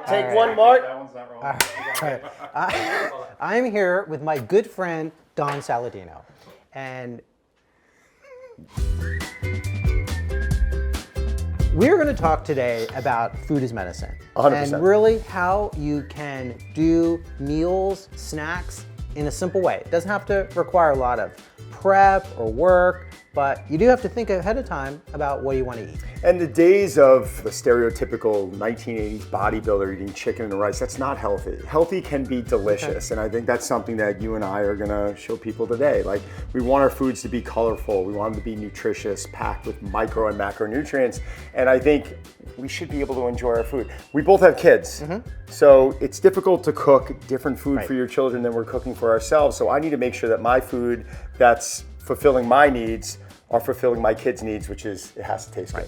Take right. one, Mark. That one's not wrong. All right. I'm here with my good friend, Don Saladino. And we're going to talk today about food as medicine. 100%. And really how you can do meals, snacks in a simple way. It doesn't have to require a lot of prep or work, but you do have to think ahead of time about what you want to eat. And the days of the stereotypical 1980s bodybuilder eating chicken and rice, that's not healthy. Healthy can be delicious, and I think that's something that you and I are gonna show people today. Like, we want our foods to be colorful, we want them to be nutritious, packed with micro and macronutrients, and I think we should be able to enjoy our food. We both have kids, so it's difficult to cook different food for your children than we're cooking for ourselves, so I need to make sure that my food that's fulfilling my needs are fulfilling my kids' needs, which is it has to taste good.